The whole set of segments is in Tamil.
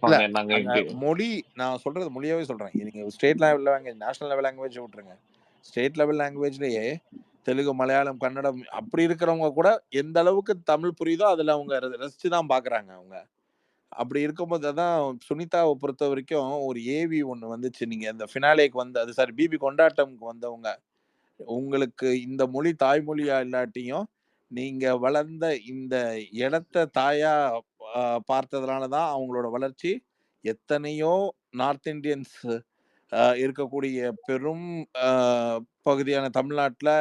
இல்ல இருப்பாங்க நாங்க அங்க மொழி நான் சொல்றது மொழியாவே சொல்றேன். நீங்க state level language, national level language விட்டுருங்க. ஸ்டேட் லெவல் லாங்குவேஜ்லயே தெலுங்கு, மலையாளம், கன்னடம் அப்படி இருக்கிறவங்க கூட எந்த அளவுக்கு தமிழ் புரியுதோ அதுல அவங்க ரசிச்சு தான் பாக்குறாங்க அவங்க. அப்படி இருக்கும்போது அதான் சுனிதாவை பொறுத்த வரைக்கும் ஒரு ஏவி ஒண்ணு வந்துச்சு. நீங்க அந்த ஃபினாலேக்கு வந்து அது சாரி பிபி கொண்டாட்டம்க்கு வந்தவங்க. உங்களுக்கு இந்த மொழி தாய்மொழியா இல்லாட்டியும், நீங்க வளர்ந்த இந்த இடத்த தாயா அ பார்த்ததுனால தான் அவங்களோட வளர்ச்சி எத்தனையோ நார்த் இண்டியன்ஸ் இருக்கக்கூடிய பெரும் அ பகுதியான தமிழ்நாட்ல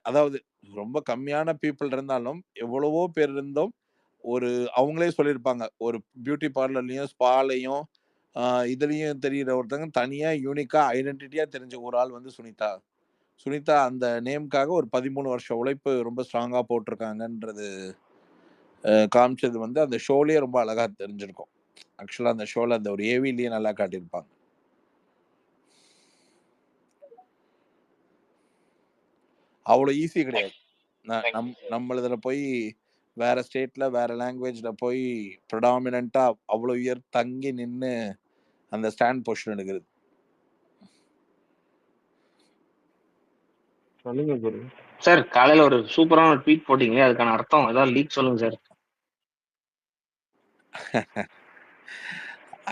அதாவது ரொம்ப கம்மியான பீப்பிள் இருந்தாலும், எவ்வளவோ பேர் இருந்தும் ஒரு அவங்களே சொல்லியிருப்பாங்க. ஒரு பியூட்டி பார்லர்லயும், ஸ்பாலயும் இதுலயும் தெரியிற ஒருத்தங்க தனியா யூனிக்கா ஐடென்டிட்டியா தெரிஞ்ச ஒரு ஆள் வந்து சுனிதா. சுனிதா அந்த நேம்க்காக ஒரு 13 வருஷம் உழைப்பு ரொம்ப ஸ்ட்ராங்கா போட்டிருக்காங்கன்றது காமிச்சது வந்து அந்த ஷோலயே ரொம்ப அழகா தெரிஞ்சிருக்கும். ஆக்சுவலா அந்த ஷோல அந்த ஒரு ஏவிலயே நல்லா காட்டியிருப்பாங்க. அவ்வளோ ஈஸி கிடையாது. நம்மளுதுல போய் வேற ஸ்டேட்ல வேற லாங்குவேஜ்ல போய் ப்ரிடாமினன்ட்டா அவ்வளோ இயர் தங்கி நின்னு அந்த ஸ்டாண்ட் பொசிஷன் எடுக்கிறது. சொல்லுங்க குரு. சார் காலையில ஒரு சூப்பரான ட்வீட் போட்டீங்க, அதுக்கான அர்த்தம் ஏதாவது லீக் சொல்லுங்க சார்.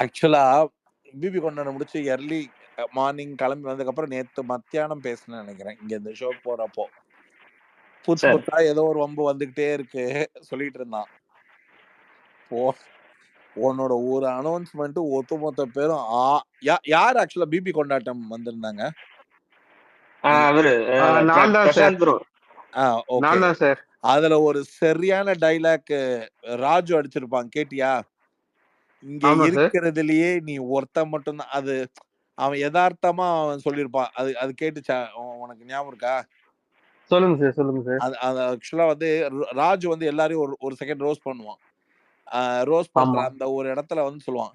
ஆக்சுவலா பிபி கொண்டாட முடிச்சு எர்லி மார்னிங் கிளம்பி வந்ததுக்கப்புறம் நேத்து மத்தியானம் பேசினேன் நினைக்கிறேன் இங்க இந்த ஷோ போறப்போ. புதுசா ஏதோ ஒரு வம்பு வந்துகிட்டே இருக்கு சொல்லிட்டு இருந்தான். உன்னோட ஒரு அனௌன்ஸ்மெண்ட் ஒட்டுமொத்த பேரும் யார் ஆக்சுவலா பிபி கொண்டாட்டம் வந்திருந்தாங்க? அதுல ஒரு சரியான டைலாக் ராஜு அடிச்சிருப்பான், கேட்டியா? இங்க இருக்கிறதுலயே நீ ஒருத்த மட்டும்தான். அது அவன் யதார்த்தமா அவன் சொல்லிருப்பான். அது கேட்டுச்சா உனக்கு ஞாபகம் இருக்கா? சொல்லுங்க சார், சொல்லுங்க சார். அது ஆக்சுவலா வந்து ராஜு வந்து எல்லாரையும் ஒரு செகண்ட் ரோஸ் பண்ணுவான். ரோஸ் பண்ற அந்த ஒரு இடத்துல வந்து சொல்லுவான்,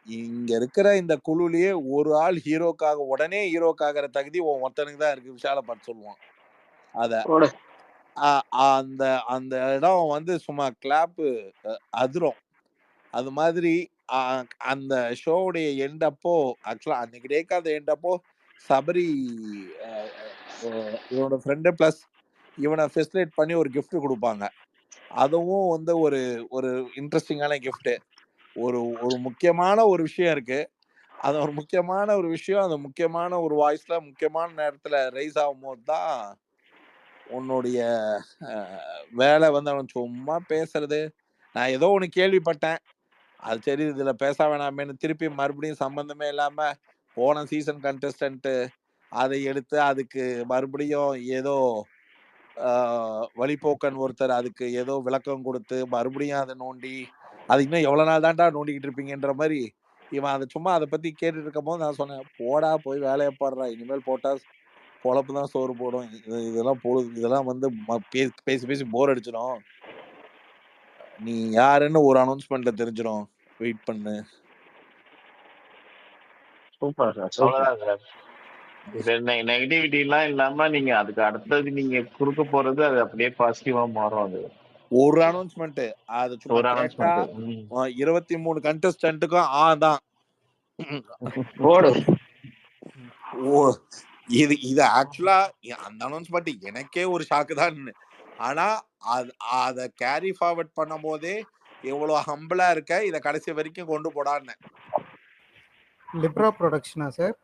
இங்க இருக்கிற இந்த குழுலயே ஒரு ஆள் ஹீரோக்காக உடனே ஹீரோக்காகிற தகுதி ஒருத்தனுக்கு தான் இருக்கு, விஷாலபாட் சொல்லுவான். அத அந்த அந்த இடம் வந்து சும்மா கிளாப்பு அதிரும். அது மாதிரி அந்த ஷோவுடைய எண்ட் அப்போ ஆக்சுவலா அன்னைக்கு டேக்கு அந்த எண்ட் அப்போ சபரி இவனோட ஃப்ரெண்டு பிளஸ் இவனை ஃபெசிலேட் பண்ணி ஒரு கிஃப்ட் கொடுப்பாங்க. அதுவும் வந்து ஒரு ஒரு இன்ட்ரெஸ்டிங்கான கிஃப்ட். ஒரு ஒரு முக்கியமான ஒரு விஷயம் இருக்கு. அது ஒரு முக்கியமான ஒரு விஷயம், அந்த முக்கியமான ஒரு வாய்ஸ்ல முக்கியமான நேரத்துல ரைஸ் ஆகும்போது தான் உன்னுடைய வேலை வந்து அவன் சும்மா பேசுறது. நான் ஏதோ ஒண்ணு கேள்விப்பட்டேன், அது சரி இதுல பேச வேணாமேன்னு திருப்பி மறுபடியும் சம்பந்தமே இல்லாம போன சீசன் கண்டஸ்டன்ட் அதை எடுத்து அதுக்கு மறுபடியும் ஏதோ வழிபோக்கன் ஒருத்தர் அதுக்கு ஏதோ விளக்கம் கொடுத்து மறுபடியும் அதை நோண்டி அது இன்னும் எவ்வளவு நாள் தான்டா நோண்டிக்கிட்டு இருப்பீங்கன்ற மாதிரி இவன் அதை சும்மா அதை பத்தி கேட்டுட்டு இருக்கும் போது நான் சொன்னேன், போடா போய் வேலையை பாடுறா, இனிமேல் போட்டா பொழப்பு தான் சோறு போடும், இதெல்லாம் வந்து பேசி பேசி போர் அடிச்சிடும், நீ யாருன்னு ஒரு அனௌன்ஸ்மெண்ட்ல தெரிஞ்சிடும், வெயிட் பண்ணு. Super sir. நெகட்டிவிட்டி எல்லாம் இல்லாம நீங்க அதுக்கு அடுத்தது நீங்க குறுக்க போறது அது அப்படியே பாசிட்டிவா மாறும். அது ஒரு அனௌன்ஸ்மெண்ட் அது சும்மா கேட்டா 23 கண்டஸ்டன்ட்டுக்கும் தான் இது ஆக்சுவலா அந்த அனௌன்ஸ்மெண்ட் எனக்கே ஒரு ஷாக்கு தான். ஆனா அத கேரி ஃபார்வர்ட் பண்ணும் போதே எவ்வளவு ஹம்பிளா இருக்க, இத கடைசி வரைக்கும் கொண்டு போடான்னு. லிப்ரா ப்ரொடக்ஷனா சார்?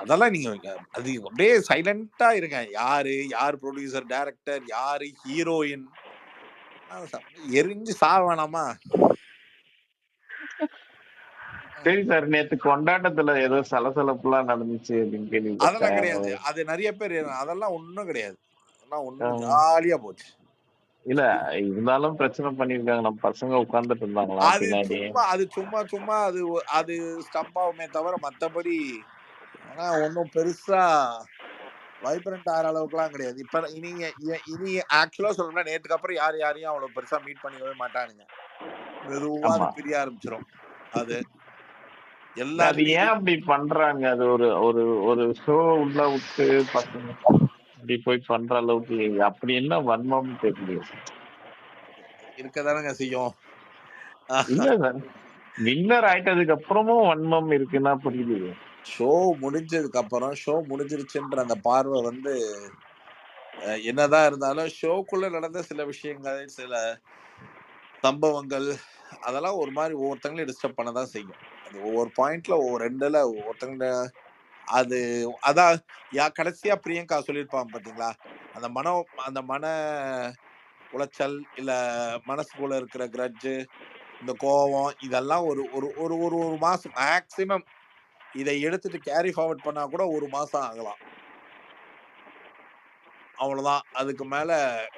அதெல்லாம் நீங்க அது அப்படியே சைலண்டா இருங்க. யார் ப்ரொடியூசர், டைரக்டர், யாரு ஹீரோயின், எரிஞ்சு சாவ வேணாமா? சரி சார், நேத்து கொண்டாட்டத்துல ஏதோ சலசலப்புலாம் நடந்துச்சு அப்படின்னு கேள்விப்பட்டேன். அதெல்லாம் கிடையாது. அது நிறைய பேர் அதெல்லாம் ஒண்ணும் கிடையாது. அதெல்லாம் ஒண்ணும் ஜாலியா போச்சு. இல்ல இருந்தாலும் பிரச்சனை பண்ணிருக்காங்க, நம்ம பசங்க உட்கார்ந்துட்டு இருந்தாங்களா பின்னாடி. அது சும்மா அது ஸ்டம்ப் ஆகுமே தவிர மத்தபடி ஆனா ஒன்னும் பெருசா வைப்ரண்ட் ஆகிற அளவுக்குலாம் கிடையாது. இப்ப இனி ஆக்சுவலா சொல்லணும்னா நேற்றுக்கு அப்புறம் யாரையும் அவ்வளவு பெருசா மீட் பண்ணிக்கவே மாட்டானுங்க. மெதுவா அது பிரிய ஆரம்பிச்சிடும். அது அது ஏன் அப்படி பண்றாங்க? அது ஒரு ஷோ உள்ள விட்டு பசங்க அப்படி போய் பண்ற அளவுக்கு அப்படி என்ன வன்மம் தெரியல. இருக்கதானங்க செய்யும். இல்ல சார், வின்னர் ஆயிட்டதுக்கு அப்புறமும் வன்மம் இருக்குன்னா புரியுது. ஷோ முடிஞ்சதுக்கு அப்புறம் ஷோ முடிஞ்சிருச்சுன்ற அந்த பார்வை வந்து என்னதான் இருந்தாலும் ஷோக்குள்ள நடந்த சில விஷயங்கள், சில சம்பவங்கள் அதெல்லாம் ஒரு மாதிரி ஒவ்வொருத்தங்களையும் டிஸ்டர்ப் பண்ணதான் செய்யும். அது ஒவ்வொரு பாயிண்ட்ல ஒவ்வொரு ரெண்டுல ஒவ்வொருத்தங்க அது அதான் கடைசியா பிரியங்கா சொல்லியிருப்பாங்க பாத்தீங்களா, அந்த மன உளைச்சல் இல்ல மனசுக்குள்ள இருக்கிற கிரட்ஜு, இந்த கோவம் இதெல்லாம் ஒரு ஒரு ஒரு ஒரு ஒரு மாசம் மேக்சிமம் இதை எடுத்துட்டு கேரி ஃபார்வர்ட் பண்ணா கூட 1 மாசம் ஆகலாம். அவ்வளவுதான். அதுக்கு மேல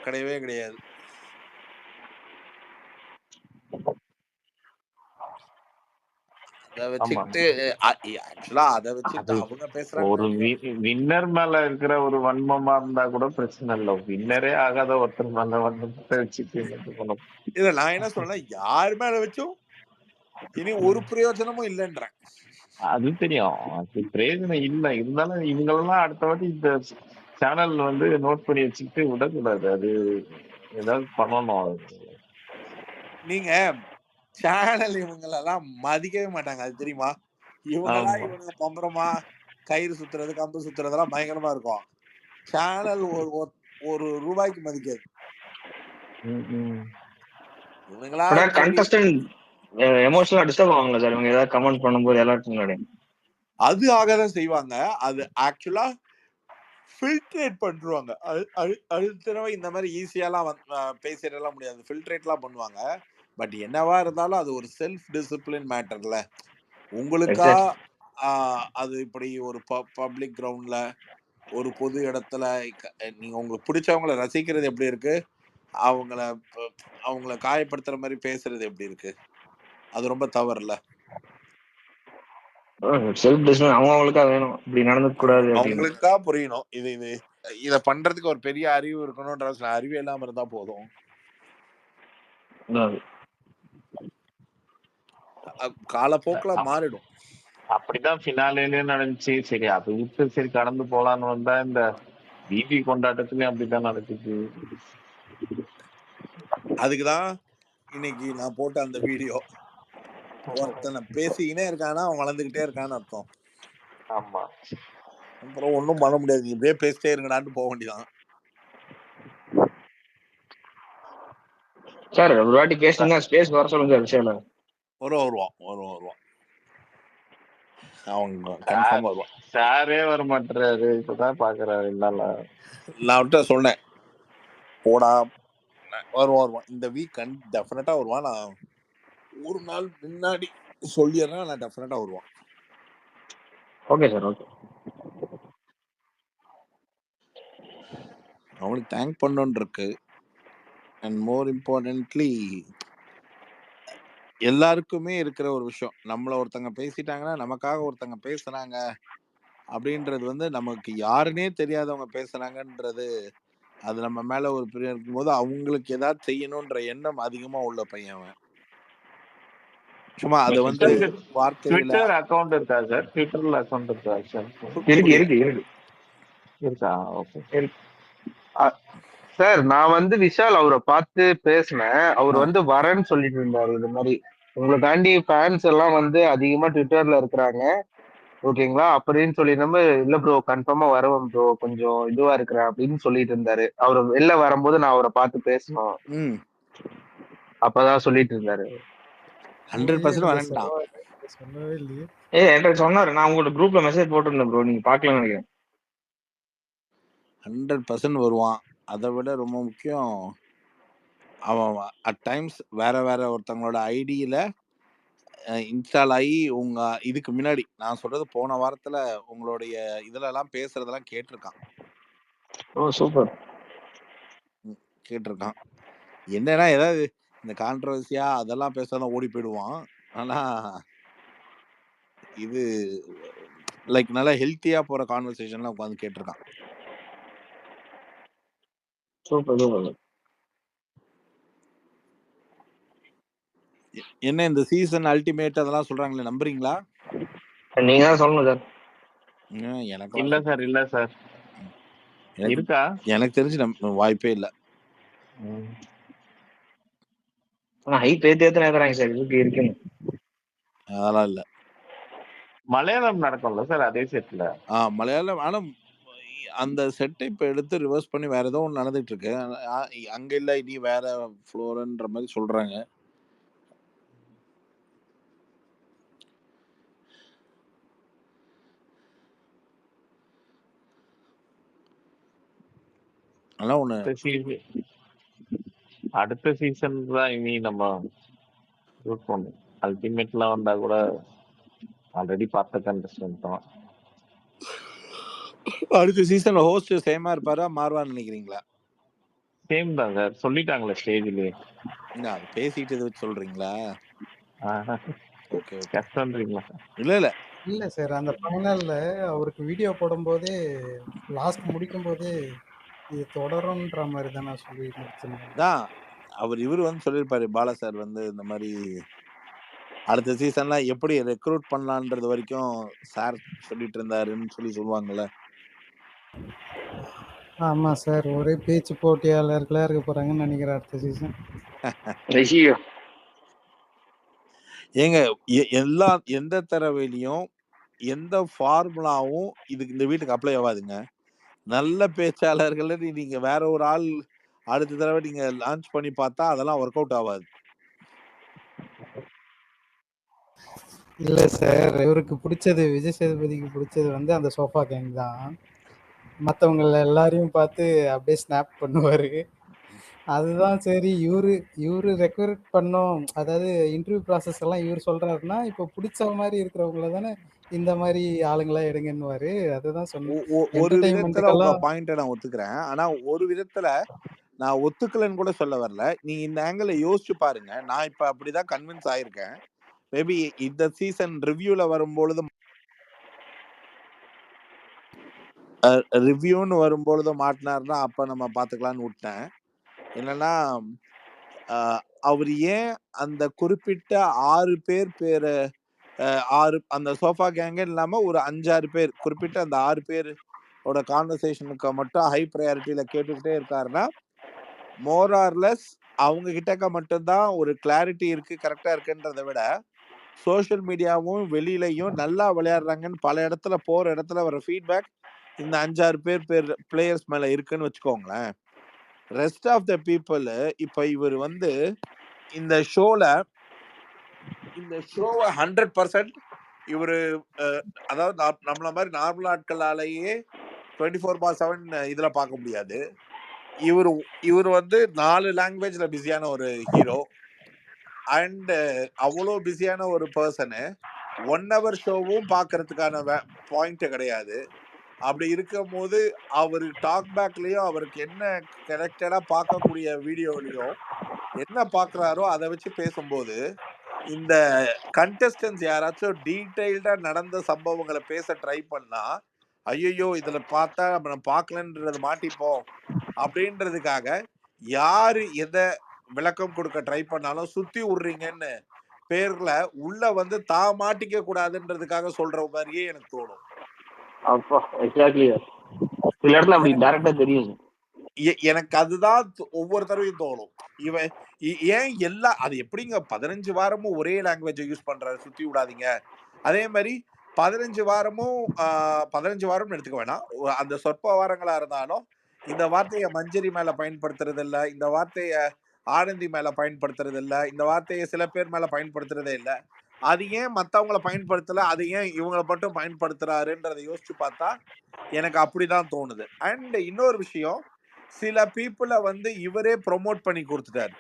கிடையவே கிடையாது. அத வச்சுக்கிட்டு ஆக்சுவலா அத வச்சுட்டு அது அவங்க ஒரு பேசுறாங்க. வின்னர் மேல இருக்கிற ஒரு வன்மமா இருந்தா கூட பிரச்சனை இல்ல. வின்னரே ஆகாத ஒருத்தர் மேல வன்மத்தை வச்சுட்டு என்ன பண்ண இல்ல நான் என்ன சொல்றேன், யார் மேல வச்சும் இனி ஒரு பிரயோஜனமும் இல்லைன்றேன். அது தெரியும். அது பிரயோஜனம் இல்ல. இருந்தாலும் இவங்களெல்லாம் அடுத்த வாட்டி இந்த சேனல் வந்து நோட் பண்ணி வச்சுக்கிட்டு விடக்கூடாது. அது ஏதாவது பண்ணணும். நீங்க சேனல் இவங்களெல்லாம் மதிக்கவே மாட்டாங்க, அது தெரியுமா? இவங்களா ஆமா. இவனுங்க பம்பரமா கயிறு சுத்துறது, கம்பு சுத்துறதெல்லாம் பயங்கரமா இருக்கும். சேனல் ஒரு ரூபாய்க்கு மதிக்காது. இவனுங்களா தேடி கண்டஸ்டன்ட் எமோஷனலா டிஸ்டர்ப் ஆவாங்களா சார் இவங்க ஏதாவது கமெண்ட் பண்ணும்போது எல்லாத்துக்கும் முன்னாடி? அது ஆகதான் செய்வாங்க. அது ஆக்சுவலா ஃபில்ட்ரேட் பண்றாங்க. அடுத்த தடவை இந்த மாதிரி ஈஸியாலாம் பேசிடலாம் முடியாது. ஃபில்ட்ரேட்லாம் பண்ணுவாங்க. பட் என்னவா இருந்தாலும் அது ஒரு செல்ஃப் டிசிப்ளின் மேட்டர்ல. உங்களுக்கா அது இப்படி ஒரு பப்ளிக் கிரவுண்ட்ல ஒரு பொது இடத்துல நீங்க உங்களுக்கு பிடிச்சவங்களை ரசிக்கிறது எப்படி இருக்கு, அவங்கள காயப்படுத்துற மாதிரி பேசுறது எப்படி இருக்கு? அது ரொம்ப தவறுல. செல்ஃப் டிசிப்ளின் அவங்களுக்கா வேணும், இப்படி நடந்துக்க கூடாது அப்படின்னு. அவங்களுக்கா புரியணும். இத பண்றதுக்கு ஒரு பெரிய அறிவு இருக்கணும்ன்ற அறிவு இல்லாம இருந்தா போதும். காலப்போக்குல மாறிடும். அப்படிதான் ஃபினாலேலயும் நடந்துச்சு. சரி அதை விட்டு சரி கடந்து போலான்னு வந்தா இந்த பிபி கொண்டாட்டத்துலயும் அப்படிதான் நடக்குது. அதுக்குதான் இன்னைக்கு நான் போட்ட அந்த வீடியோ. ஒருத்தனை பேசிக்கினே இருக்கானா அவன் வளர்ந்துகிட்டே இருக்கான்னு அர்த்தம். ஆமா. அப்புறம் ஒன்னும் பண்ண முடியாது. இப்படியே பேசிட்டே இருங்கடான்னு போக வேண்டியதான். சார் ஒரு வாட்டி பேசுனா ஸ்பேஸ் வர சொல்லுங்க சார். விஷயம் வருவான். அவங்க கன்ஃபார்ம் வருவான். சாரே வர மாட்டாரு. இப்பதான் பாக்குறாரு. இல்ல நான் அவர்கிட்ட சொன்னேன், போடா வருவான். இந்த வீக் டெஃபினட்டா வருவான். நான் ஒரு நாள் முன்னாடி சொல்லிடுறேன், நான் டெஃபினட்டா வருவான். Okay sir. ஓகே. அவனுக்கு தேங்க் பண்ணணும்னு இருக்கு. அண்ட் மோர் இம்பார்ட்டன்ட்லி எல்லாருக்குமே இருக்கிற ஒரு விஷயம், நம்மள ஒருத்தங்க பேசிட்டாங்கன்னா நமக்காக ஒருத்தங்க பேசுறாங்க அப்படின்றது வந்து நமக்கு யாருன்னே தெரியாதவங்க பேசுறாங்கன்றது, அது நம்ம மேல ஒரு பிரியம் இருக்கும்போது அவங்களுக்கு ஏதாவது செய்யணும்ன்ற எண்ணம் அதிகமா உள்ள பையன் அவன். சும்மா அதை வந்து வார்த்தையில ட்விட்டர் அக்கவுண்ட் இருக்கா சார்? ட்விட்டர்ல அக்கவுண்ட் இருக்கா சார்? இருக்கா? ஓகே. சார் நான் வந்து விஷால் அவரை பார்த்து பேசினேன். அவர் வந்து வரேன்னு சொல்லிட்டு இருந்தாரு. இது மாதிரி உங்களுக்காண்டி ஃபேன்ஸ் எல்லாம் வந்து அதிகமா ட்விட்டர்ல இருக்கிறாங்க, ஓகேங்களா அப்படின்னு சொல்லி நம்ம இல்ல ப்ரோ கன்ஃபார்மா வருவோம் ப்ரோ, கொஞ்சம் இதுவா இருக்கிறேன் அப்படின்னு சொல்லிட்டு இருந்தாரு. அவர் வெளில வரும்போது நான் அவரை பார்த்து பேசணும் அப்பதான் சொல்லிட்டு இருந்தாரு. 100% வரேன்டா. சொல்லவே இல்லையே. என்கிட்ட சொன்னாரு. நான் உங்களோட குரூப்ல மெசேஜ் போட்டிருந்தேன் ப்ரோ, நீங்க பாக்கலன்னு நினைக்கிறேன். 100% வருவான். அதை விட ரொம்ப முக்கியம், அவன் அட் டைம்ஸ் வேற ஒருத்தவங்களோட ஐடியில இன்ஸ்டால் ஆகி உங்க இதுக்கு முன்னாடி நான் சொல்றது போன வாரத்துல உங்களுடைய இதுல எல்லாம் பேசுறதெல்லாம் கேட்டிருக்கான். ஓ சூப்பர். கேட்டிருக்கான். என்னன்னா ஏதாவது இந்த கான்ட்ரவர்சியா அதெல்லாம் பேசாதான் ஓடி போயிடுவான். ஆனா இது லைக் நல்லா ஹெல்த்தியா போற கான்வர்சேஷன்லாம் உட்காந்து கேட்டிருக்கான். சூப்பர். என்ன இந்த சீசன் அல்டிமேட் அதெல்லாம் சொல்றாங்களே, நம்புறீங்களா? நீங்க தான் சொல்லணும் சார். எனக்கு இல்ல சார் இருக்கா? எனக்கு தெரிஞ்சு வாய்ப்பே இல்ல. ஹைப் ஏத்துறாங்க சார். இதுக்கு இருக்குன்னு அதெல்லாம் இல்ல. மலையாளம் நடக்கும்ல சார் அதே செட்ல? மலையாளம் ஆனா அந்த செட்டை இப்ப எடுத்து ரிவர்ஸ் பண்ணி வேற ஏதோ ஒண்ணு நடந்துட்டு இருக்கு. அங்க இல்ல இனி வேற ஃப்ளோர்ன்ற மாரி சொல்றாங்க. ஆனா ஒண்ணு அடுத்த சீசன் தான் இனி நம்ம ரூட் பண்ணும். அல்டிமேட்ல வந்தா கூட ஆல்ரெடி பார்த்த கண்டஸ்டன்ட் தான். அடுத்த சீசன்ல ஹோஸ்ட் சேமா இருப்பாரா மாறுவான்னு நினைக்கிறீங்களா? சேம் தான் சார், சொல்லிட்டாங்களே ஸ்டேஜ்லயே. என்ன அது பேசிட்டு இதை வச்சு சொல்றீங்களா? Okay okay. கஷ்டம்ன்றீங்களா? இல்ல இல்ல இல்ல சார், அந்த ஃபைனல்ல அவருக்கு வீடியோ போடும்போதே லாஸ்ட் முடிக்கும் போதே இது தொடரும்ன்ற மாதிரி தான் நான் சொல்லி முடிச்சிருந்தேன். தான் இவர் வந்து சொல்லியிருப்பாரு பாலா சார் வந்து இந்த மாதிரி அடுத்த சீசன்ல எப்படி ரெக்ரூட் பண்ணலான்றது வரைக்கும் சார் சொல்லிட்டு இருந்தாருன்னு சொல்லுவாங்கல்ல. ஆமா சார், ஒரே பேச்சு போட்டியாளர்களா இருக்க போறாங்கன்னு நினைக்கிறேன் அடுத்த சீசன். ஐயோ ஏங்க எந்த தரவையிலையும் எந்த ஃபார்முலாவும் இதுக்கு இந்த வீட்டுக்கு அப்ளை ஆகாதுங்க. நல்ல பேச்சாளர்களை நீங்க வேற ஒரு ஆள் அடுத்த தடவை நீங்க லான்ச் பண்ணி பார்த்தா அதெல்லாம் ஒர்க் அவுட் ஆகாது. இல்ல சார், இவருக்கு பிடிச்சது விஜய் சேதுபதிக்கு பிடிச்சது வந்து அந்த சோஃபா கேங் தான். மற்றவங்க எல்லாரையும் பார்த்து அப்படியே ஸ்னாப் பண்ணுவாரு. அதுதான் சரி, இவரு ரெக்ரூட் பண்ணோம், அதாவது இன்டர்வியூ ப்ராசஸ் எல்லாம் இவர் சொல்றாருன்னா இப்போ பிடிச்ச மாதிரி இருக்கிறவங்கள தானே இந்த மாதிரி ஆளுங்களா எடுங்கன்னுவாரு. அதுதான் சொன்னேன். ஒரு விதத்துல உங்க என்டர்டைன்மெண்ட்டுக்கெல்லாம் பாயிண்ட நான் ஒத்துக்கிறேன். ஆனா ஒரு விதத்துல நான் ஒத்துக்கலன்னு கூட சொல்ல வரல. நீங்க இந்த ஆங்கிள் யோசிச்சு பாருங்க. நான் இப்ப அப்படிதான் கன்வின்ஸ் ஆயிருக்கேன். மேபி இந்த சீசன் ரிவ்யூல வரும்பொழுது ரிவ்யூன்னு வரும்பொழுது மாட்டினாருன்னா அப்ப நம்ம பாத்துக்கலாம்னு விட்டேன். என்னன்னா அவர் ஏன் அந்த குறிப்பிட்ட 6 பேர் பேரு 6 அந்த சோஃபா கேங்க இல்லாம ஒரு 5-6 பேர் குறிப்பிட்ட அந்த 6 பேரோட கான்வர்சேஷனுக்கு மட்டும் ஹை ப்ரையாரிட்டியில கேட்டுக்கிட்டே இருக்காருன்னா மோர் ஆர் லெஸ் அவங்க கிட்டக்க மட்டும்தான் ஒரு கிளாரிட்டி இருக்கு, கரெக்டா இருக்குன்றதை விட சோசியல் மீடியாவும் வெளியிலையும் நல்லா விளையாடுறாங்கன்னு பல இடத்துல போற இடத்துல வர ஃபீட்பேக் இந்த 5-6 பேர் பிளேயர்ஸ் மேல இருக்குன்னு வச்சுக்கோங்களேன். ரெஸ்ட் ஆஃப் த பீப்புள் இப்ப இவர் வந்து இந்த ஷோவை 100% இவரு அதாவது நம்மள மாதிரி நார்மல் ஆட்களாலேயே 24/7 இதுல பார்க்க முடியாது. இவர் வந்து 4 லாங்குவேஜ்ல பிஸியான ஒரு ஹீரோ அண்ட் அவ்வளோ பிஸியான ஒரு பர்சனு 1 hour ஷோவும் பார்க்கறதுக்கான பாயிண்ட் கிடையாது. அப்படி இருக்கும் போது அவரு டாக் பேக்லயும் அவருக்கு என்ன கனெக்டடா பார்க்கக்கூடிய வீடியோலயும் என்ன பாக்குறாரோ அதை வச்சு பேசும்போது இந்த கண்டஸ்டன்ஸ் யாராச்சும் டீடைல்டா நடந்த சம்பவங்களை பேச ட்ரை பண்ணா ஐயோ இதுல பார்த்தா நம்ம பார்க்கலன்றது மாட்டிப்போம் அப்படின்றதுக்காக யாரு எதை விளக்கம் கொடுக்க ட்ரை பண்ணாலும் சுத்தி விடுறீங்கன்னு பேர்ல உள்ள வந்து மாட்டிக்க கூடாதுன்றதுக்காக சொல்ற மாதிரியே எனக்கு தோணும். அப்பா எக்ஸாக்ட்லி சில இடத்துல அப்படி டைரக்டா தெரியும். எனக்கு அதுதான் ஒவ்வொரு தடவையும் தோணும். இவன் ஏன் அது எப்படிங்க 15 வாரமும் ஒரே லாங்குவேஜ் யூஸ் பண்றாரு, சுத்தி விடாதீங்க. அதே மாதிரி 15 வாரமும் 15 வாரம் எடுத்துக்க வேணாம், அந்த சொற்ப வாரங்களா இருந்தாலும் இந்த வார்த்தையை மஞ்சரி மேல பயன்படுத்துறது இல்ல, இந்த வார்த்தைய ஆனந்தி மேல பயன்படுத்துறது இல்ல, இந்த வார்த்தையை சில பேர் மேல பயன்படுத்துறதே இல்ல. அது ஏன் மத்தவங்களை பயன்படுத்தல, அது ஏன் இவங்களை மட்டும் பயன்படுத்துறாருன்றதை யோசிச்சு பார்த்தா எனக்கு அப்படிதான் தோணுது. அண்ட் இன்னொரு விஷயம், சில பீப்புளை வந்து இவரே ப்ரொமோட் பண்ணி கொடுத்துட்டாரு.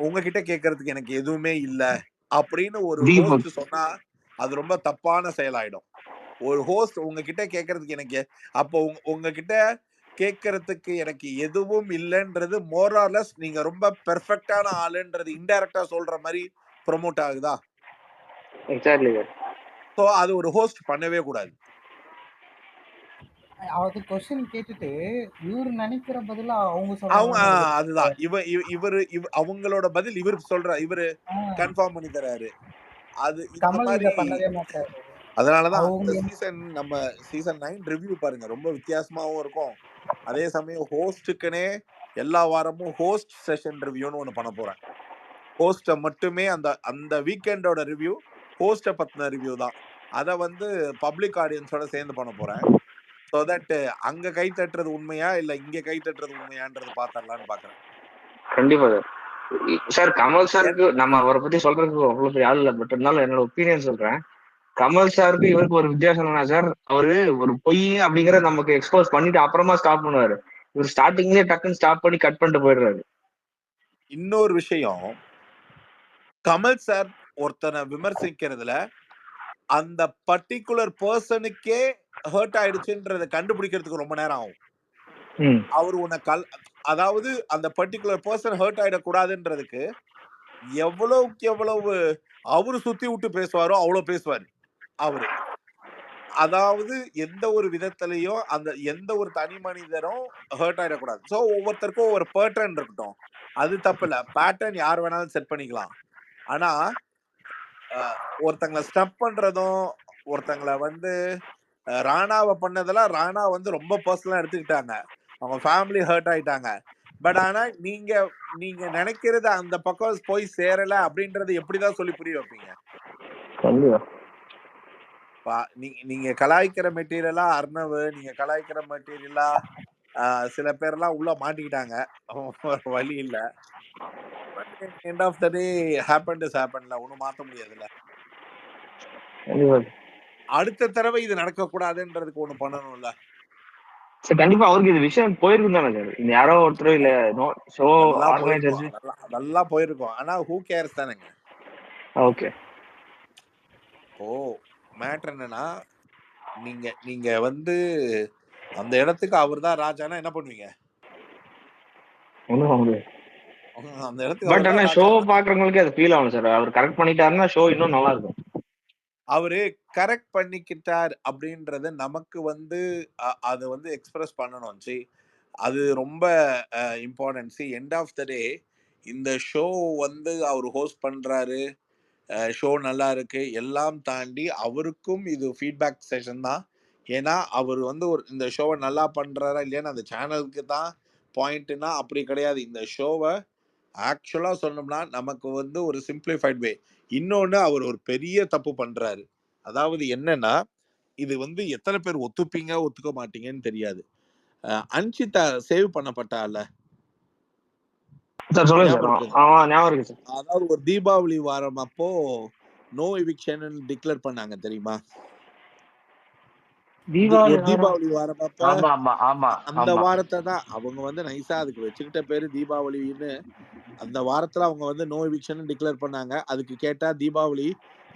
உங்ககிட்ட கேட்கறதுக்கு எனக்கு எதுவுமே இல்ல அப்படின்னு ஒரு ஹோஸ்ட் சொன்னா அது ரொம்ப தப்பான செயலாயிடும். ஒரு ஹோஸ்ட் உங்ககிட்ட கேட்கறதுக்கு எனக்கு அப்போ உங்ககிட்ட கேட்கறதுக்கு எனக்கு எதுவும் இல்லைன்றது மோராலஸ் நீங்க ரொம்ப பெர்ஃபெக்டான ஆளுன்றது இன்டைரக்டா சொல்ற மாதிரி ப்ரொமோட் ஆகுதா? எக்ஸாக்ட்லி. சோ அது ஒரு ஹோஸ்ட் பண்ணவே கூடாது. அது क्वेश्चन கேட்டுட்டு இவரு நினைக்கிற பதிலா அவங்க அவங்க சொல்றாங்க. அதுதான் இவரு அவங்களோட பதில் இவருக்கு சொல்ற இவரு கன்ஃபார்ம் பண்ணி தராரு. அது இந்த கமல் மாதிரி இத பண்ணவே மாட்டாரு. அதனாலதான் அந்த சீசன் நம்ம சீசன் 9 ரிவ்யூ பாருங்க, ரொம்ப வித்தியாசமாவும் இருக்கும். அதே சமயம் ஹோஸ்டுக்குனே எல்லா வாரமும் ஹோஸ்ட் செஷன் ரிவ்யூன்னு ஒண்ணு பண்ண போறேன். ஹோஸ்ட மட்டுமே அந்த வீக்கெண்டோட ரிவ்யூ ஹோஸ்ட பத்தின ரிவ்யூ தான். அத வந்து பப்ளிக் ஆடியன்ஸோட சேர்ந்து பண்ண போறேன். சோ தட் அங்க கை தட்டுறது உண்மையா இல்ல இங்க கை தட்டுறது உண்மையான்றது பாத்திரலாம்னு பாக்குறேன். கண்டிப்பா சார். சார் கமல் சாருக்கு நம்ம அவரை பத்தி சொல்றதுக்கு அவ்வளவு பெரிய ஆள் இல்லை, பட் இருந்தாலும் என்னோட ஒப்பீனியன் சொல்றேன். கமல் சாருக்கு இவருக்கு ஒரு வித்தியாசம் என்னன்னா சார், அவரு ஒரு பொய் அப்படிங்கிற நமக்கு எக்ஸ்போஸ் பண்ணிட்டு அப்புறமா ஸ்டாப் பண்ணுவாரு. இவர் ஸ்டார்டிங்லயே டக்குன்னு ஸ்டாப் பண்ணி கட் பண்ணிட்டு போயிடுறாரு. இன்னொரு விஷயம், கமல் சார் ஒருத்தனை விமர்சிக்கிறதுல அந்த பர்டிகுலர் பர்சனுக்கே ஹர்ட் ஆயிடுச்சுன்றத கண்டுபிடிக்கிறதுக்கு ரொம்ப நேரம் ஆகும். அவர் உன்னை அதாவது அந்த பர்டிகுலர் பர்சன் ஹர்ட் ஆயிடக்கூடாதுன்றதுக்கு எவ்வளவுக்கு எவ்வளவு அவரு சுத்தி விட்டு பேசுவாரோ அவ்வளவு பேசுவாரு அவரு. அதாவது எந்த ஒரு விதத்திலையும் அந்த எந்த ஒரு தனி மனிதரும் ஹர்ட் ஆயிடக்கூடாது. சோ ஒவ்வொருத்தருக்கும் ஒவ்வொரு பேட்டர்ன் இருக்கட்டும், அது தப்பு இல்ல. பேட்டர்ன் யார் வேணாலும் செட் பண்ணிக்கலாம். ஆனா ஒருத்தங்களை ஸ்டப் பண்றதும், ஒருத்தங்களை வந்து ராணாவை பண்ணதெல்லாம் ராணா வந்து ரொம்ப பர்சனலா எடுத்துக்கிட்டாங்க. அவங்க ஃபேமிலி ஹர்ட் ஆயிட்டாங்க. பட் ஆனா நீங்க நினைக்கிறது அந்த பக்கம் போய் சேரல அப்படின்றது எப்படிதான் சொல்லி புரிய வைப்பீங்க? நீங்க கலாய்க்கிற மெட்டீரியலா அர்ணவ், நீங்க கலாய்க்கிற மெட்டீரியலா சில பேர்லாம் உள்ள மாட்டிக்கிட்டாங்க. வழி இல்ல. But end of the day happen is ஹேப்பன்ல, ஒன்னும் மாத்த முடியாதுல்ல. அடுத்த தடவை இது நடக்க கூடாதுன்றதுக்கு ஒண்ணு பண்ணணும்ல. சார் கண்டிப்பா அவருக்கு இது விஷயம் போயிருக்கும் தானே சார். இந்த யாரோ ஒருத்தர் இல்ல ஷோ ஆர்கனைசர்ஸ் அதெல்லாம் போயிருக்கும். ஆனா ஹூ கேர்ஸ் தானேங்க. ஓகே. ஓ மேட்டர் என்னன்னா, நீங்க வந்து அந்த இடத்துக்கு அவர்தான் ராஜானா என்ன பண்ணுவீங்க? அந்த இடத்துக்கு பட் ஆனா ஷோ பாக்குறவங்களுக்கு அது ஃபீல் ஆகும் சார். அவர் கரெக்ட் பண்ணிட்டாருன்னா ஷோ இன்னும் நல்லா இருக்கும். அவரு கரெக்ட் பண்ணிக்கிட்டார் அப்படின்றத நமக்கு வந்து அது வந்து எக்ஸ்பிரஸ் பண்ணணும். சி அது ரொம்ப important. See end of the day இந்த ஷோ வந்து அவர் ஹோஸ்ட் பண்றாரு, ஷோ நல்லா இருக்கு, எல்லாம் தாண்டி அவருக்கும் இது ஃபீட்பேக் செஷன் தான். ஏன்னா அவர் வந்து இந்த ஷோவை நல்லா பண்றாரா இல்லையான்னு அந்த சேனலுக்கு தான் பாயிண்ட்னா அப்படி கிடையாது. இந்த ஷோவை ஆக்சுவலா சொல்லணும்னா நமக்கு வந்து ஒரு சிம்பிளிஃபைட் வே. இன்னொன்னு அவர் ஒரு பெரிய தப்பு பண்றாரு. அதாவது என்னன்னா, இது வந்து எத்தனை பேர் ஒத்துப்பீங்க ஒத்துக்க மாட்டீங்கன்னு தெரியாது. அன்ஷிதா சேவ் பண்ணப்பட்டால, அதாவது ஒரு தீபாவளி வாரம் அப்போ நோ எவிக்ஷன் டிக்ளேர் பண்ணாங்க தெரியுமா? தீபாவளி வாரம் அப்ப அந்த வாரத்தை தான் அவங்க வந்து நைஸா அதுக்கு வச்சுக்கிட்ட பேரு தீபாவளின்னு. அந்த வாரத்துல அவங்க வந்து நோ எவிக்ஷன் டிக்ளேர் பண்ணாங்க. அதுக்கு கேட்டா தீபாவளி,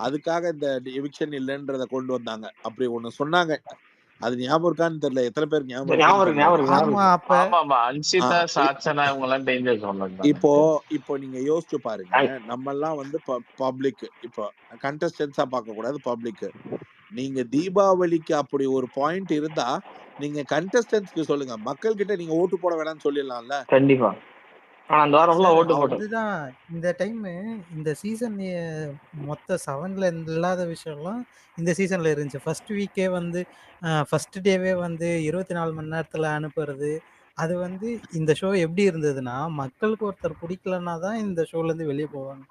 அதுக்காக இந்த எவிக்ஷன் இல்லைன்றத கொண்டு வந்தாங்க. அப்படி ஒண்ணு சொன்னாங்க. அது ஞாபகம் இருக்கான்னு தெரியல. எத்தனை பேர் இப்போ நீங்க யோசிச்சு பாருங்க. நம்ம எல்லாம் வந்து பப்ளிக், இப்போ கண்டஸ்டன்ஸா பார்க்க கூடாது, பப்ளிக். நீங்க தீபாவளிக்கு அப்படி ஒரு பாயிண்ட் இருந்தா நீங்க கண்டஸ்டன்ஸ்க்கு சொல்லுங்க. மக்கள் கிட்ட நீங்க ஓட்டு போட வேணாம்னு சொல்லிடலாம்ல. கண்டிப்பா. அதுதான் இந்த டைம் இந்த சீசன் மொத்த 7ல இல்லாத விஷயம்லாம் இந்த சீசன்ல இருந்துச்சு. ஃபர்ஸ்ட் வீக்கே வந்து ஃபர்ஸ்ட் டேவே வந்து 24 மணி நேரத்துல அனுப்புறது. அது வந்து இந்த ஷோ எப்படி இருந்ததுன்னா, மக்களுக்கு ஒருத்தர் பிடிக்கலன்னா தான் இந்த ஷோல இருந்து வெளியே போவாங்க.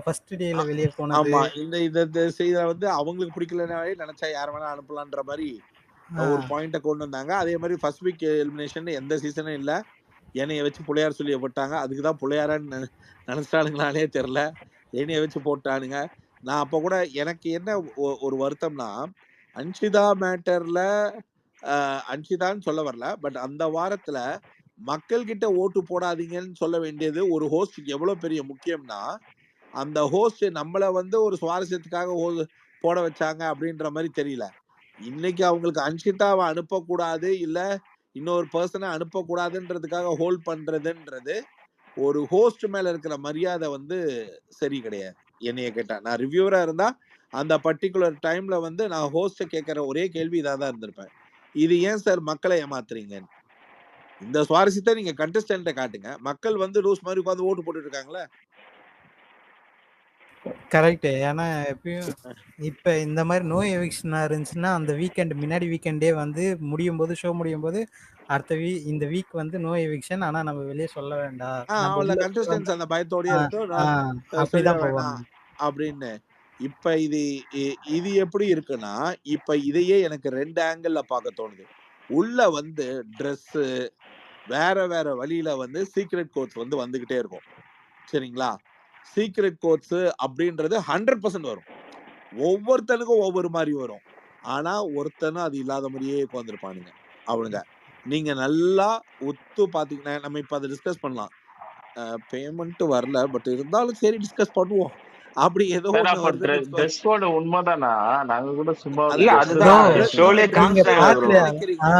ஃபர்ஸ்ட் டேல வெளியே போனது. ஆமா, இந்த செய்த வந்து அவங்களுக்கு பிடிக்கலனாவே நினைச்சா யார வேணா அனுப்பலான்ற மாதிரி ஒரு பாயிண்ட கொண்டு வந்தாங்க. அதே மாதிரி ஃபர்ஸ்ட் வீக் எலிமினேஷன் எந்த சீசனும் இல்ல. என்னைய வச்சு புள்ளையார் சொல்லி போட்டாங்க. அதுக்குதான் புள்ளையாரான்னு நினைச்சானுங்களானே தெரியல. என்னைய வச்சு போட்டானுங்க. நான் அப்ப கூட எனக்கு என்ன ஒரு வருத்தம்னா, அன்ஷிதா மேட்டர்ல அன்ஷிதான்னு சொல்ல வரல. பட் அந்த வாரத்துல மக்கள் கிட்ட ஓட்டு போடாதீங்கன்னு சொல்ல வேண்டியது ஒரு ஹோஸ்டுக்கு எவ்வளவு பெரிய முக்கியம்னா, அந்த ஹோஸ்ட் நம்மள வந்து ஒரு சுவாரஸ்யத்துக்காக போட வச்சாங்க அப்படின்ற மாதிரி தெரியல. இன்னைக்கு அவங்களுக்கு அன்ஷிதாவை அனுப்பக்கூடாது, இல்ல இன்னொரு பர்சனை அனுப்பக்கூடாதுன்றதுக்காக ஹோல்ட் பண்றதுன்றது ஒரு ஹோஸ்ட் மேல இருக்கிற மரியாதை வந்து சரி கிடையாது. என்னைய கேட்டா, நான் ரிவ்யூவரா இருந்தா அந்த பர்டிகுலர் டைம்ல வந்து நான் ஹோஸ்ட கேட்கிற ஒரே கேள்வி இதாதான் இருந்திருப்பேன். இது ஏன் சார் மக்களை ஏமாத்துறீங்க? இந்த சுவாரஸ்யத்தை நீங்க கண்டஸ்டன்ட்ட காட்டுங்க. மக்கள் வந்து லூஸ் மாதிரி உட்கார்ந்து ஓட்டு போட்டுட்டு இருக்காங்களே. கரெக்ட். ஏன்னா எப்பயும் இப்ப இந்த மாதிரி நோ எவிக்ஷனா இருந்துச்சுன்னா அந்த முன்னாடி வீக்கெண்டே வந்து முடியும் போது ஷோ முடியும் போது அடுத்த இந்த வீக் வந்து நோ எவிக்ஷன், ஆனா நம்ம வெளியே சொல்ல வேண்டாம், கண்டஸ்டன்ஸ் அந்த பயத்தோடயே இருக்கட்டும், அப்படிதான் வேணாம் அப்படின்னு. இப்ப இது எப்படி இருக்குன்னா, இப்ப இதையே எனக்கு 2 ஆங்கிள்ல பார்க்க தோணுது. உள்ள வந்து ட்ரெஸ்ஸு வேற வேற வழியில வந்து சீக்ரெட் கோட்ஸ் வந்து வந்துகிட்டே இருக்கும். சரிங்களா? சீக்ரெட் கோட்ஸ் அப்படின்றது 100% வரும். ஒவ்வொருத்தனுக்கும் ஒவ்வொரு மாரி வரும். ஆனா ஒருத்தனும் அது இல்லாத மாரியே உட்கார்ந்திருப்பானுங்க அவனுங்க. நீங்க நல்லா உத்து பார்த்தீங்கன்னா, நம்ம இப்ப அத டிஸ்கஸ் பண்ணலாம். பேமெண்ட் வரல. பட் இருந்தாலும் சரி டிஸ்கஸ் பண்ணுவோம். அப்படி ஏதோ சார் ஒண்ணு அப்ப வருதுன்னு வச்சுக்கோ. ட்ரெஸ் கோடு உண்மைதானா? நாங்க கூட சும்மா ஒரு இல்ல அதுதான் ட்ரெஸ் அதுதான் தான் ட்ரெஸ் பேசினோம். ஷோலே நீங்க நீங்க ட்ரெஸ் காமிச்சிட்டாங்களே தான் ப்ரோ. பாக்கலையா? நினைக்கிறீங்க.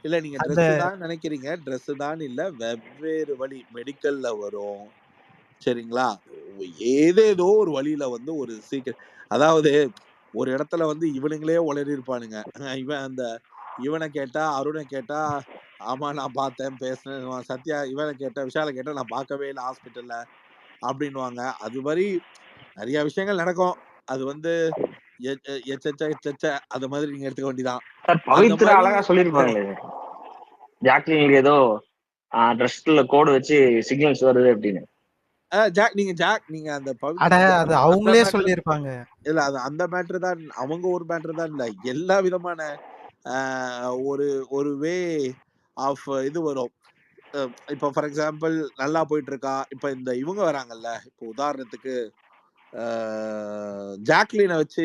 இல்ல நீங்க அந்த ட்ரெஸ் தான் நினைக்கிறீங்க. ட்ரெஸ் தான் இல்ல. வெவ்வேறு வழி மெடிக்கல்ல வரும். சரிங்களா? ஏதேதோ ஒரு வழியில வந்து ஒரு சீக்ரெட் அதாவது ஒரு இடத்துல வந்து இவனுங்களே உளறியிருப்பானுங்க. இவன கேட்டா, அருண கேட்டா, ஆமா நான் பார்த்தேன், பேசினேன். சத்யா இவன கேட்டா, விஷால கேட்டா நான் பார்க்கவே இல்ல ஹாஸ்பிட்டல்ல அப்படின்னுவாங்க. அது மாரி நெறைய விஷயங்கள் நடக்கும். அது வந்து எச்செச்ச அது மாதிரி நீங்க எடுத்துக்க வேண்டியதான். சார் அந்த பவித்ரா மாரி அழகா சொல்லியிருப்பாங்களே, ஜாக்லினுக்கு ஏதோ ட்ரெஸ்ல கோடு வச்சு சிக்னல்ஸ் வருது அப்படின்னு. நீங்க அந்த அட அது அந்த அவங்களே மேட்டர் சொல்லியிருப்பாங்க. இல்ல அது அந்த மேட்டர் தான். அவங்க ஒரு மேட்டர் தான் இல்ல. எல்லா விதமான அ ஒரு ஒரு வே ஆஃப் இது வரும். இப்போ ஃபார் எக்ஸாம்பிள் நல்லா போயிட்டு இருக்கா. இப்ப இந்த இவங்க வராங்கல்ல. இப்போ உதாரணத்துக்கு ஜாக்லின வச்சு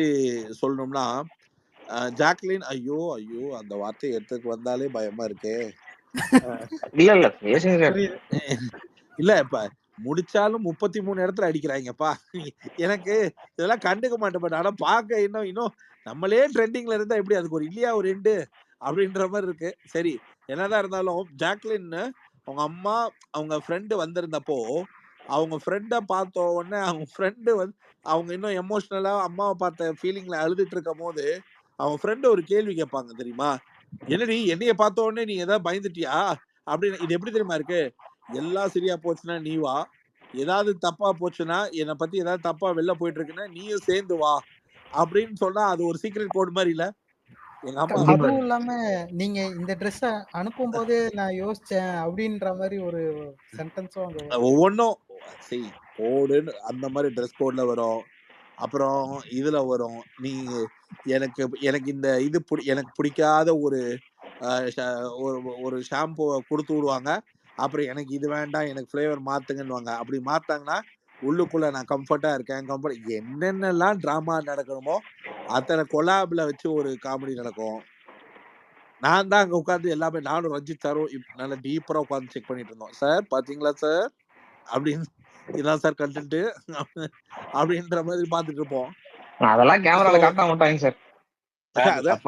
சொல்லணும்னா, ஜாக்லின் ஐயோ! ஐயோ! அந்த வார்த்தைய எடுத்துக்கு வந்தாலே பயமா இருக்கே. இல்ல பேசுங்க சார். புரியுது. இல்ல இப்ப முடிச்சாலும் 33 இடத்துல அடிக்கிறாய்ங்கப்பா. எனக்கு இதெல்லாம் கண்டுக்க மாட்டேன். பட் ஆனா பார்க்க இன்னும் இன்னும் நம்மளே ட்ரெண்டிங்ல இருந்தா எப்படி அதுக்கு ஒரு இல்லையா ஒரு எண்டு அப்படின்ற மாரி இருக்கு. சரி என்னதான் இருந்தாலும் ஜாக்லின் அவங்க அம்மா, அவங்க ஃப்ரெண்ட் வந்திருந்தப்போ, அவங்க ஃப்ரெண்ட பார்த்த உடனே அவங்க ஃப்ரெண்ட் வந்து அவங்க இன்னும் எமோஷனலா அம்மாவ பார்த்த ஃபீலிங்ல அழுதுட்டு இருக்கும்போது, அவங்க ஃப்ரெண்ட் ஒரு கேள்வி கேட்பாங்க தெரியுமா? "என்னடி என்னைய பார்த்த உடனே நீ ஏதாவது பயந்துட்டியா?" அப்படின்னு இது எப்படி தெரியுமா இருக்கு? எல்லாம் சரியா போச்சுன்னா நீ வா. ஏதாவது தப்பா போச்சுன்னா, என்ன பத்தி ஏதாவது தப்பா வெளில போயிட்டு இருக்குன்னா, நீயும் சேர்ந்து வா. அப்படின்னு சொன்னா, அது ஒரு சீக்ரெட் கோட் மாரி இல்ல? எங்க அம்மா கண்டிப்பா. அதுவும் இல்லாம நீங்க இந்த ட்ரெஸ்ஸ அனுப்பும்போதே நான் யோசிச்சேன் அப்படின்ற மாரி ஒரு சென்டென்ஸும் அங்க வரும். ஒவ்வொன்னும் கோடுன்னு அந்த மாரி ட்ரெஸ் கோட்ல வரும். அப்புறம் இதுல வரும். எனக்கு எனக்கு இந்த இது எனக்கு பிடிக்காத ஒரு அ ஷ ஒரு ஒரு ஷாம்பூவ குடுத்து விடுவாங்க. அப்புறம் எனக்கு இது வேண்டாம். எனக்கு ஃப்ளேவர் மாத்துங்கன்னுவாங்க. அப்படி மாத்தாங்கன்னா, உள்ளுக்குள்ள நான் கம்ஃபர்ட்டா இருக்கேன். என்னென்னலாம் ட்ராமா நடக்கணுமோ, அத்தன கொலாப்ல வச்சு ஒரு காமெடி நடக்கும். நான் தான் அங்க உட்கார்ந்து எல்லாமே நானும் ரஞ்சித் சாரும் நல்லா டீப்பரா உட்கார்ந்து செக் பண்ணிட்டு இருந்தோம். "சார் பார்த்தீங்களா சார்?" அப்படின்னு. "இதான் சார் கன்டென்ட்டு." அப்படின்ற மாதிரி பார்த்துட்டு இருப்போம். அதெல்லாம் ஸோ கேமரால காட்ட மாட்டாங்க சார். சார் அதான்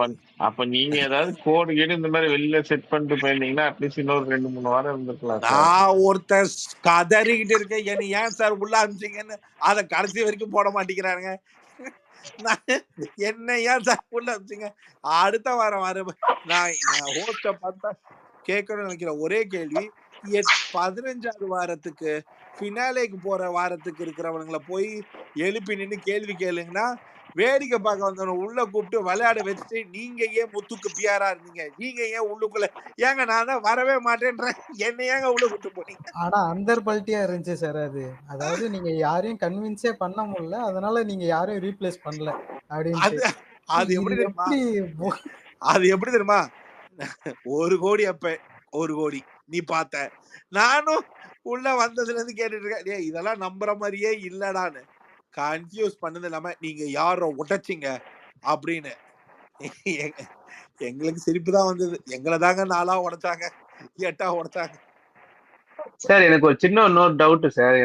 அப்ப நீங்க ஏதாவது கோடு கீடு இந்த மாதிரி வெளியில செட் பண்ணிட்டு போயிருந்தீங்கன்னா அட்லீஸ்ட் இன்னொரு 2-3 வாரம் இருந்திருக்கலாம் சார். நான் ஒருத்தன் கதறிக்கிட்டு இருக்கேன். என்ன ஏன் சார் உள்ள அனுப்பிச்சீங்கன்னு அத கடைசி வரைக்கும் போட மாட்டேங்கிறானுங்க. என்ன ஏன் சார் உள்ள அனுப்பிச்சீங்க? அடுத்த வாரம் நான் ஹோஸ்ட பார்த்தா கேட்கணும்னு நினைக்கிற ஒரே கேள்வி 15வது வாரத்துக்கு ஃபினாலேக்கு போற வாரத்துக்கு இருக்கிறவனுங்கள போய் எழுப்பி நின்னு கேள்வி கேளுங்கன்னா, வேடிக்கை பார்க்க வந்தவன உள்ள கூப்பிட்டு விளையாட வச்சுட்டு, நீங்க ஏன் முத்துக்கு பிஆரா இருந்தீங்க? நீங்க ஏன் உள்ளுக்குள்ள ஏங்க நான் தான் வரவே மாட்டேன்றேன். என்ன ஏங்க உள்ள கூட்டு போனீங்க? ஆனா அந்தர்பல்ட்டியா இருந்துச்சு சார் அது. அதாவது நீங்க யாரையும் கன்வின்ஸே பண்ண முடியல. அதனால நீங்க யாரையும் ரீப்ளேஸ் பண்ணல அப்படின்ட்டு. அது அது இது எப்படி தெரியுமா? எப்படி அது எப்படி தெரியுமா? 1 கோடி அப்ப 1 கோடி நீ பார்த்த. நானும் உள்ள வந்ததுல இருந்து கேட்டுட்டு இருக்கேன். டேய் இதெல்லாம் நம்புற மாரியே இல்லடான்னு. கன்ஃப்யூஸ் பண்ணது இல்லாம நீங்க யார உடைச்சீங்க அப்படின்னு. எங்க- எங்களுக்கு சிரிப்பு தான் வந்தது. எங்கள தாங்க 4ஆ உடைச்சாங்க. 8ஆ உடைச்சாங்க. சார் எனக்கு ஒரு சின்ன இன்னொரு டவுட் சார்.